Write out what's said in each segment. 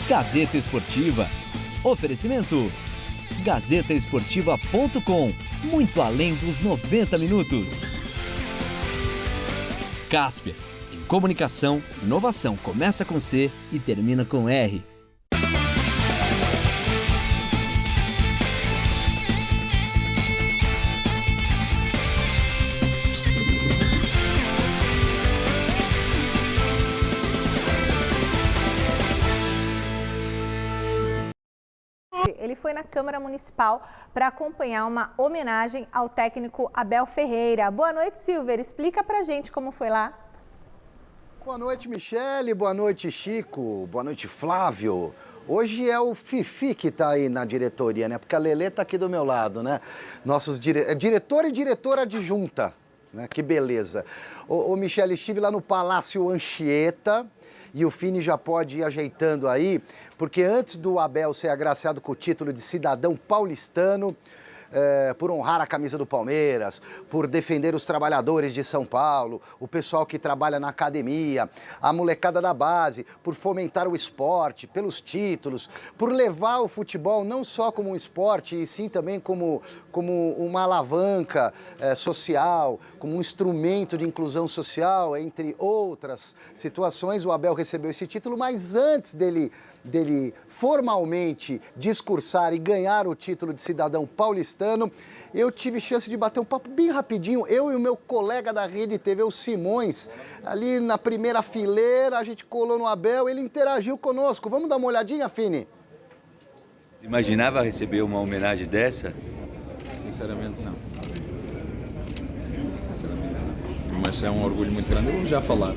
Gazeta Esportiva. Oferecimento gazetaesportiva.com, muito além dos 90 minutos. Caspia, em comunicação, inovação começa com C e termina com R. Ele foi na Câmara Municipal para acompanhar uma homenagem ao técnico Abel Ferreira. Boa noite, Silver. Explica pra gente como foi lá. Boa noite, Michele. Boa noite, Chico. Boa noite, Flávio. Hoje é o Fifi que está aí na diretoria, né? Porque a Lelê está aqui do meu lado, né? Nossos diretor e diretora adjunta, né? Que beleza. Ô, Michele, estive lá no Palácio Anchieta. E o Fini já pode ir ajeitando aí, porque antes do Abel ser agraciado com o título de cidadão paulistano, por honrar a camisa do Palmeiras, por defender os trabalhadores de São Paulo, o pessoal que trabalha na academia, a molecada da base, por fomentar o esporte, pelos títulos, por levar o futebol não só como um esporte, e sim também como uma alavanca social, como um instrumento de inclusão social, entre outras situações. O Abel recebeu esse título, mas antes dele formalmente discursar e ganhar o título de cidadão paulistano, eu tive chance de bater um papo bem rapidinho, eu e o meu colega da Rede TV, o Simões, ali na primeira fileira, a gente colou no Abel, ele interagiu conosco. Vamos dar uma olhadinha, Fini? Você imaginava receber uma homenagem dessa? Sinceramente não. Mas é um orgulho muito grande, eu vou já falar.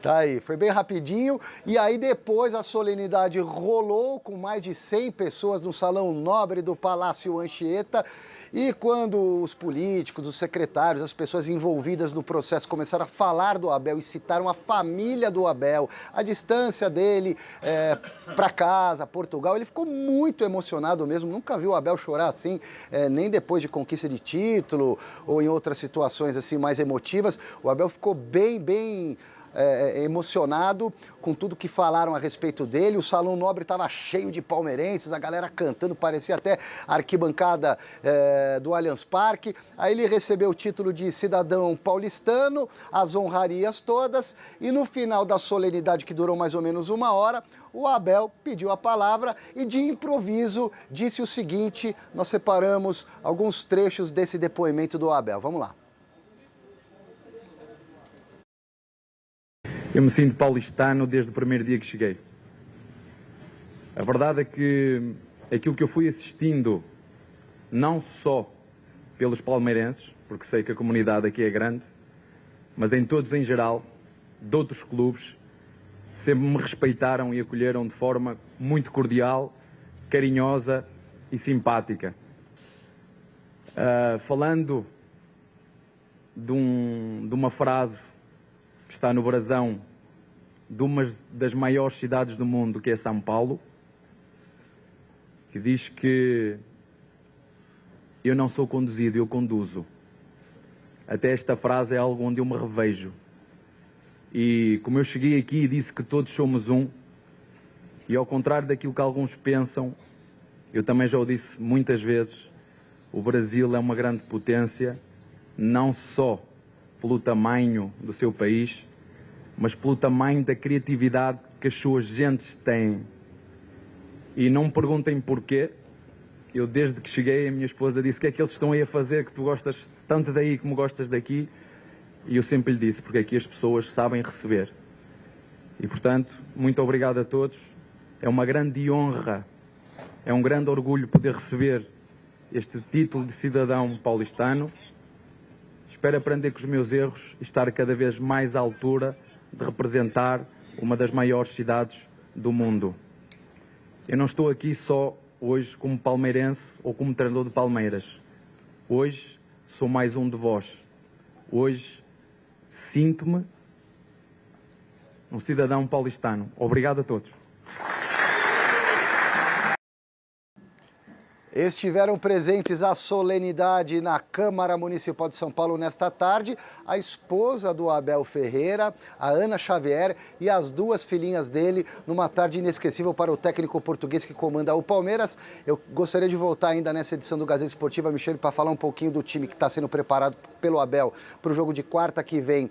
Tá aí, foi bem rapidinho. E aí depois a solenidade rolou com mais de 100 pessoas no Salão Nobre do Palácio Anchieta. E quando os políticos, os secretários, as pessoas envolvidas no processo começaram a falar do Abel e citaram a família do Abel, a distância dele para casa, Portugal, ele ficou muito emocionado mesmo. Nunca viu o Abel chorar assim, nem depois de conquista de título ou em outras situações assim mais emotivas. O Abel ficou bem emocionado com tudo que falaram a respeito dele. O Salão Nobre estava cheio de palmeirenses, a galera cantando, parecia até a arquibancada do Allianz Parque. Aí ele recebeu o título de cidadão paulistano, as honrarias todas, e no final da solenidade, que durou mais ou menos 1 hora, o Abel pediu a palavra e de improviso disse o seguinte. Nós separamos alguns trechos desse depoimento do Abel. Vamos lá. Eu me sinto paulistano desde o primeiro dia que cheguei. A verdade é que aquilo que eu fui assistindo, não só pelos palmeirenses, porque sei que a comunidade aqui é grande, mas em todos em geral, de outros clubes, sempre me respeitaram e acolheram de forma muito cordial, carinhosa e simpática. Falando de uma frase que está no brasão de uma das maiores cidades do mundo, que é São Paulo, que diz que eu não sou conduzido, eu conduzo. Até esta frase é algo onde eu me revejo. E como eu cheguei aqui e disse que todos somos um, e ao contrário daquilo que alguns pensam, eu também já o disse muitas vezes, o Brasil é uma grande potência, não só pelo tamanho do seu país, mas pelo tamanho da criatividade que as suas gentes têm. E não me perguntem porquê. Eu, desde que cheguei, a minha esposa disse: o que é que eles estão aí a fazer, que tu gostas tanto daí como gostas daqui? E eu sempre lhe disse: porque aqui as pessoas sabem receber. E, portanto, muito obrigado a todos. É uma grande honra, é um grande orgulho poder receber este título de cidadão paulistano. Espero aprender com os meus erros e estar cada vez mais à altura de representar uma das maiores cidades do mundo. Eu não estou aqui só hoje como palmeirense ou como treinador de Palmeiras. Hoje sou mais um de vós. Hoje sinto-me um cidadão paulistano. Obrigado a todos. Estiveram presentes à solenidade na Câmara Municipal de São Paulo nesta tarde a esposa do Abel Ferreira, a Ana Xavier, e as duas filhinhas dele, numa tarde inesquecível para o técnico português que comanda o Palmeiras. Eu gostaria de voltar ainda nessa edição do Gazeta Esportiva, Michele, para falar um pouquinho do time que está sendo preparado pelo Abel para o jogo de quarta que vem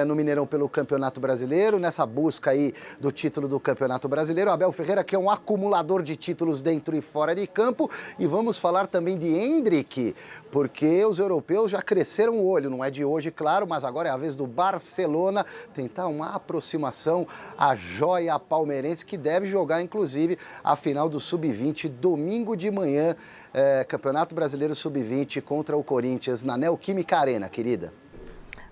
no Mineirão pelo Campeonato Brasileiro, nessa busca aí do título do Campeonato Brasileiro. O Abel Ferreira, que é um acumulador de títulos dentro e fora de campo. E vamos falar também de Endrick, porque os europeus já cresceram o olho, não é de hoje, claro, mas agora é a vez do Barcelona tentar uma aproximação à joia palmeirense, que deve jogar, inclusive, a final do Sub-20 domingo de manhã, Campeonato Brasileiro Sub-20 contra o Corinthians na Neoquímica Arena, querida.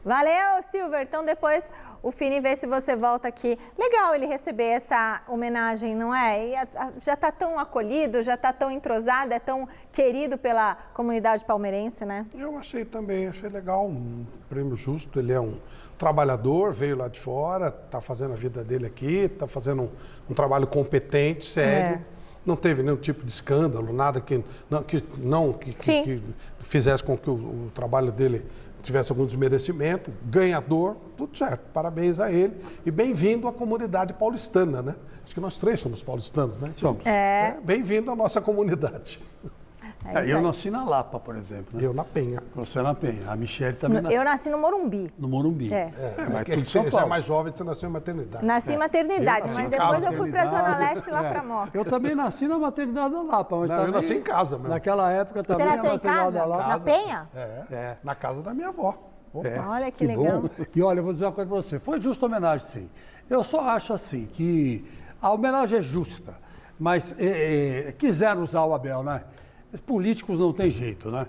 Valeu, Silver. Então depois o Fini vê se você volta aqui. Legal ele receber essa homenagem, não é? E já está tão acolhido, já está tão entrosado, é tão querido pela comunidade palmeirense, né? Eu achei também, achei legal, um prêmio justo. Ele é um trabalhador, veio lá de fora, está fazendo a vida dele aqui, está fazendo um trabalho competente, sério. Não teve nenhum tipo de escândalo, nada que fizesse com que o trabalho dele tivesse algum desmerecimento, ganhador, tudo certo. Parabéns a ele e bem-vindo à comunidade paulistana, né? Acho que nós três somos paulistanos, né? Somos. Bem-vindo à nossa comunidade. Eu nasci na Lapa, por exemplo. Né? Eu na Penha. Você na Penha. A Michele também Eu nasci no Morumbi. No Morumbi. Mas tudo você já é mais jovem, você nasceu em maternidade. Nasci em maternidade, mas depois eu fui para a Zona Leste, lá para Moca. Eu também nasci na maternidade da Lapa. Mas eu nasci em casa mesmo. Naquela época também. Você nasceu em casa? Na Penha? Na casa da minha avó. Olha que legal. Bom. E olha, eu vou dizer uma coisa para você. Foi justa a homenagem, sim. Eu só acho assim que a homenagem é justa, mas quiseram usar o Abel, né? Os políticos não tem jeito, né?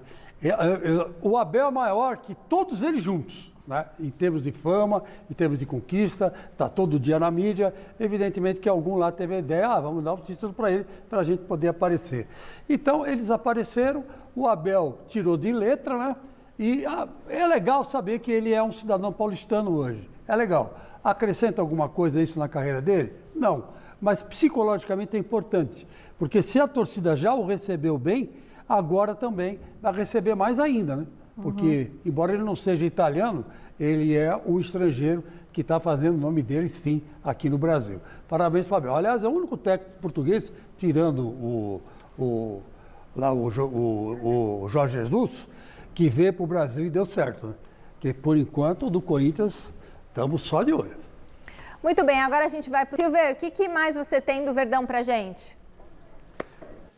O Abel é maior que todos eles juntos, né? Em termos de fama, em termos de conquista, está todo dia na mídia. Evidentemente que algum lá teve a ideia, vamos dar o título para ele, para a gente poder aparecer. Então, eles apareceram, o Abel tirou de letra, né? E é legal saber que ele é um cidadão paulistano hoje. É legal. Acrescenta alguma coisa isso na carreira dele? Não. Mas psicologicamente é importante. Porque se a torcida já o recebeu bem, agora também vai receber mais ainda, né? Porque, embora ele não seja italiano, ele é um estrangeiro que está fazendo o nome dele, sim, aqui no Brasil. Parabéns para o Abel. Aliás, é o único técnico português, tirando o Jorge Jesus, que veio para o Brasil e deu certo, né? Porque, por enquanto, o do Corinthians, estamos só de olho. Muito bem, agora a gente vai para o Silver. O que mais você tem do Verdão para gente?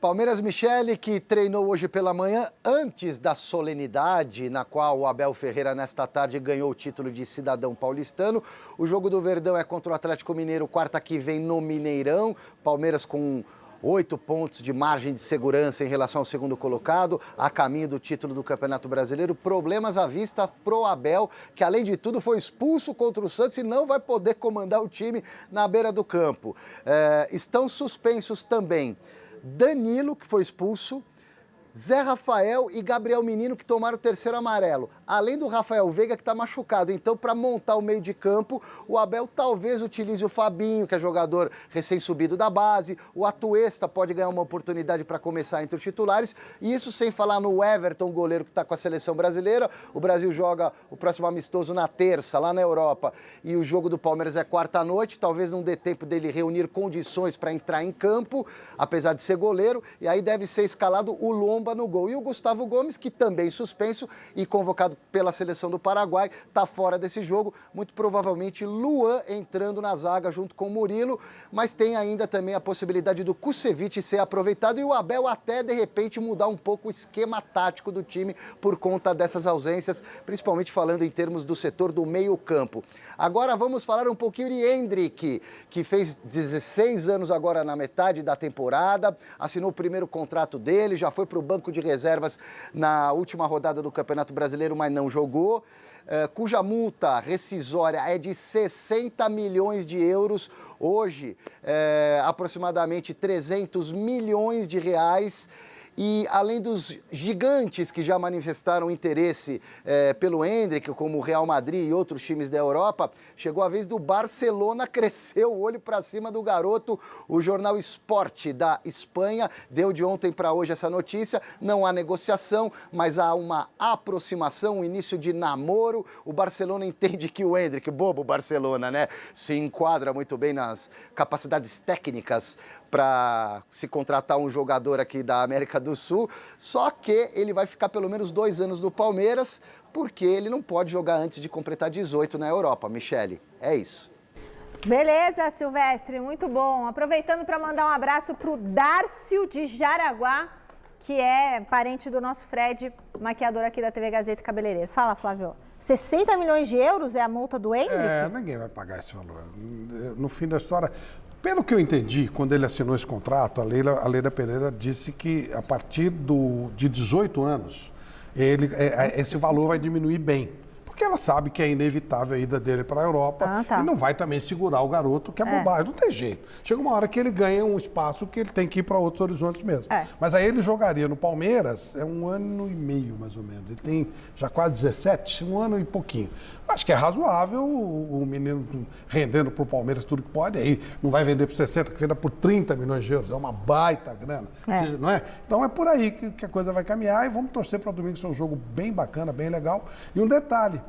Palmeiras, Michele, que treinou hoje pela manhã, antes da solenidade, na qual o Abel Ferreira, nesta tarde, ganhou o título de cidadão paulistano. O jogo do Verdão é contra o Atlético Mineiro, quarta que vem no Mineirão. Palmeiras com 8 pontos de margem de segurança em relação ao segundo colocado, a caminho do título do Campeonato Brasileiro. Problemas à vista pro Abel, que além de tudo foi expulso contra o Santos e não vai poder comandar o time na beira do campo. Estão suspensos também Danilo, que foi expulso, Zé Rafael e Gabriel Menino, que tomaram o terceiro amarelo. Além do Rafael Veiga, que está machucado. Então, para montar o meio de campo, o Abel talvez utilize o Fabinho, que é jogador recém-subido da base. O Atuesta pode ganhar uma oportunidade para começar entre os titulares. E isso sem falar no Everton, goleiro que está com a seleção brasileira. O Brasil joga o próximo amistoso na terça, lá na Europa. E o jogo do Palmeiras é quarta-noite. Talvez não dê tempo dele reunir condições para entrar em campo, apesar de ser goleiro. E aí deve ser escalado o Lomba no gol. E o Gustavo Gomes, que também suspenso e convocado pela seleção do Paraguai, está fora desse jogo. Muito provavelmente Luan entrando na zaga junto com o Murilo, mas tem ainda também a possibilidade do Kusevich ser aproveitado e o Abel até, de repente, mudar um pouco o esquema tático do time por conta dessas ausências, principalmente falando em termos do setor do meio-campo. Agora vamos falar um pouquinho de Endrick, que fez 16 anos agora na metade da temporada, assinou o primeiro contrato dele, já foi para o banco de reservas na última rodada do Campeonato Brasileiro, mas não jogou, cuja multa rescisória é de 60 milhões de euros, hoje aproximadamente 300 milhões de reais. E além dos gigantes que já manifestaram interesse pelo Endrick, como o Real Madrid e outros times da Europa, chegou a vez do Barcelona crescer o olho para cima do garoto. O jornal Sport da Espanha deu de ontem para hoje essa notícia. Não há negociação, mas há uma aproximação, um início de namoro. O Barcelona entende que o Endrick, bobo Barcelona, né, se enquadra muito bem nas capacidades técnicas para se contratar um jogador aqui da América do Sul, só que ele vai ficar pelo menos 2 anos no Palmeiras, porque ele não pode jogar antes de completar 18 na Europa. Michele, é isso. Beleza, Silvestre, muito bom. Aproveitando para mandar um abraço para o Dárcio de Jaraguá, que é parente do nosso Fred, maquiador aqui da TV Gazeta e cabeleireiro. Fala, Flávio. 60 milhões de euros é a multa do Endrick? Ninguém vai pagar esse valor. No fim da história... Pelo que eu entendi, quando ele assinou esse contrato, a Leila Pereira disse que a partir de 18 anos, esse valor vai diminuir bem. Porque ela sabe que é inevitável a ida dele para a Europa e não vai também segurar o garoto, que é bobagem, não tem jeito. Chega uma hora que ele ganha um espaço que ele tem que ir para outros horizontes mesmo. Mas aí ele jogaria no Palmeiras 1 ano e meio, mais ou menos. Ele tem já quase 17, 1 ano e pouquinho. Acho que é razoável o menino rendendo para o Palmeiras tudo que pode. Aí não vai vender por 60, que venda por 30 milhões de euros. É uma baita grana. Não é? Então é por aí que a coisa vai caminhar e vamos torcer para o domingo ser um jogo bem bacana, bem legal. E um detalhe,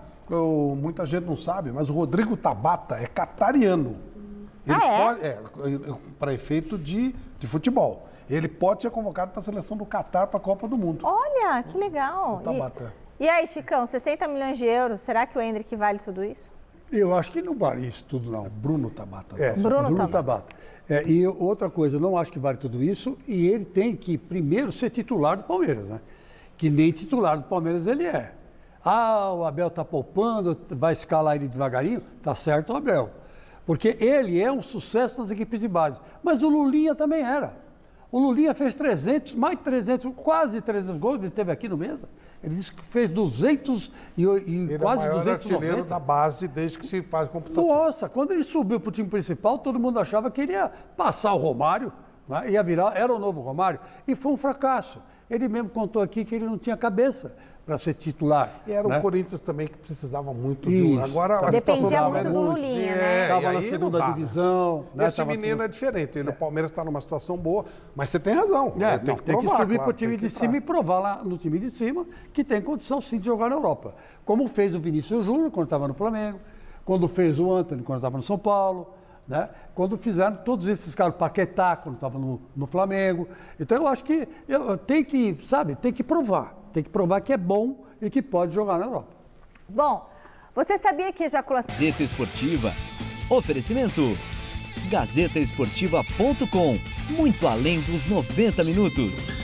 muita gente não sabe, mas o Rodrigo Tabata é catariano. Ele para efeito de futebol. Ele pode ser convocado para a seleção do Catar para a Copa do Mundo. Olha, que legal. O Tabata. E aí, Chicão, 60 milhões de euros, será que o Endrick vale tudo isso? Eu acho que não vale isso tudo, não. Bruno Tabata. Bruno Tabata. E outra coisa, eu não acho que vale tudo isso, e ele tem que primeiro ser titular do Palmeiras, né? Que nem titular do Palmeiras ele é. O Abel está poupando, vai escalar ele devagarinho, tá certo o Abel. Porque ele é um sucesso nas equipes de base. Mas o Lulinha também era. O Lulinha fez 300, mais de 300, quase 300 gols, ele teve aqui no Mesa. Ele disse que fez 200 e quase 290. Ele é o maior artilheiro da base desde que se faz computação. Nossa, quando ele subiu para o time principal, todo mundo achava que ele ia passar o Romário, né? Ia virar, era o novo Romário, e foi um fracasso. Ele mesmo contou aqui que ele não tinha cabeça para ser titular. E era o Corinthians também que precisava muito de agora dependia muito do Lulinha, né? Estava na segunda divisão. Né? Esse menino é diferente. O Palmeiras está numa situação boa, mas você tem razão. Tem que subir para o time de cima e provar lá no time de cima que tem condição sim de jogar na Europa. Como fez o Vinícius Júnior quando estava no Flamengo, quando fez o Antony quando estava no São Paulo. Né? Quando fizeram todos esses caras, Paquetá, quando estava no Flamengo. Então eu acho que tem que provar. Tem que provar que é bom e que pode jogar na Europa. Bom, você sabia que ejaculação... Gazeta Esportiva. Oferecimento. GazetaEsportiva.com. Muito além dos 90 minutos.